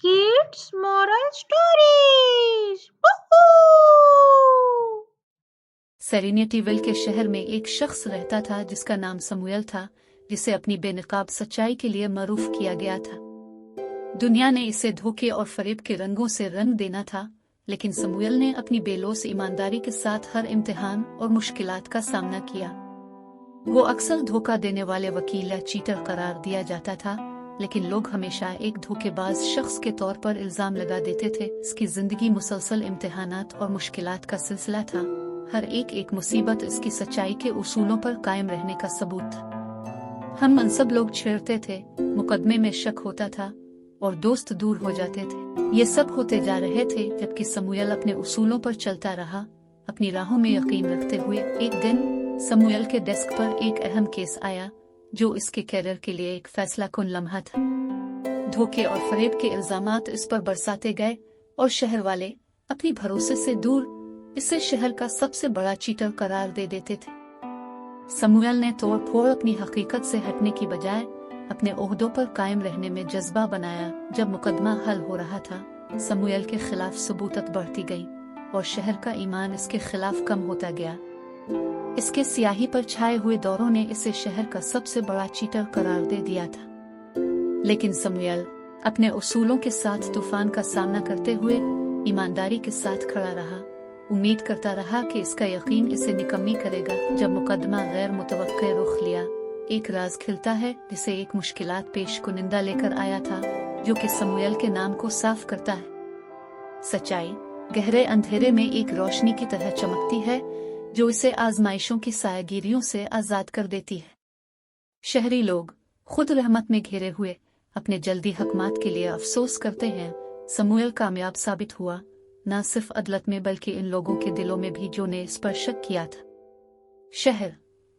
Kids Moral Stories! Woohoo! सेरेनिटीविल के शहर में एक शख्स रहता था जिसका नाम समूएल था, जिसे अपनी बेनकाब सच्चाई के लिए मरूफ किया गया था। दुनिया ने इसे धोखे और फरेब के रंगों से रंग देना था, लेकिन समूएल ने अपनी बेलोस ईमानदारी के साथ हर इम्तिहान और मुश्किलात का सामना किया। वो अक्सर धोखा देने वाले वकील या चीटर करार दिया जाता था, लेकिन लोग हमेशा एक धोखेबाज शख्स के तौर पर इल्जाम लगा देते थे। इसकी जिंदगी मुसलसल इम्तिहानात और मुश्किलात का सिलसिला था। हर एक मुसीबत इसकी सच्चाई के उसूलों पर कायम रहने का सबूत था। हम मनसब लोग छेड़ते थे, मुकदमे में शक होता था और दोस्त दूर हो जाते थे। ये सब होते जा रहे थे जबकि समूएल अपने उसूलों पर चलता रहा, अपनी राहों में यकीन रखते हुए। एक दिन समूएल के डेस्क पर एक अहम केस आया जो इसके कैरियर के लिए एक फैसला कुन लम्हा था। धोखे और फरेब के इल्जामात इस पर बरसाते गए और शहर वाले अपनी भरोसे से दूर इसे शहर का सबसे बड़ा चीटर करार दे देते थे। समूएल ने तोड़ फोड़ अपनी हकीकत से हटने की बजाय अपने ओहदों पर कायम रहने में जज्बा बनाया। जब मुकदमा हल हो रहा था, समूएल के खिलाफ सबूतत बढ़ती गई और शहर का ईमान इसके खिलाफ कम होता गया। इसके सियाही पर छाए हुए दौरों ने इसे शहर का सबसे बड़ा चीटर करार दे दिया था। लेकिन समूएल अपने उसूलों के साथ तूफान का सामना करते हुए ईमानदारी के साथ खड़ा रहा। उम्मीद करता रहा कि इसका यकीन इसे निकम्मी करेगा। जब मुकदमा गैर मुतवक्के रुख लिया, एक राज खिलता है जिसे एक मुश्किलात पेश कुनिंदा लेकर आया था, जो कि समूएल के नाम को साफ करता है। सच्चाई गहरे अंधेरे में एक रोशनी की तरह चमकती है जो इसे आजमाइशों की सायागिरियों से आजाद कर देती है। शहरी लोग खुद रहमत में घिरे हुए अपने जल्दी हकमात के लिए अफसोस करते हैं। समूएल कामयाब साबित हुआ, न सिर्फ अदलत में बल्कि इन लोगों के दिलों में भी जो ने इस पर शक किया था। शहर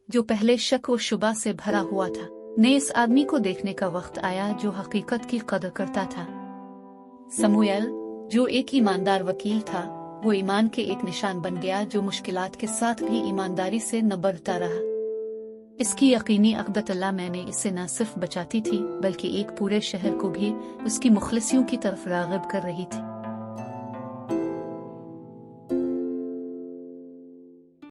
जो पहले शक व शुबा से भरा हुआ था, ने इस आदमी को देखने का वक्त आया जो हकीकत की कदर करता था। समूएल जो एक ईमानदार वकील था, वो ईमान के एक निशान बन गया जो मुश्किलात के साथ भी ईमानदारी से न बढ़ता रहा। इसकी यकीनी अक़दत अल्लाह मैंने इसे न सिर्फ बचाती थी बल्कि एक पूरे शहर को भी उसकी मुखलिसियों की तरफ राग़िब कर रही थी।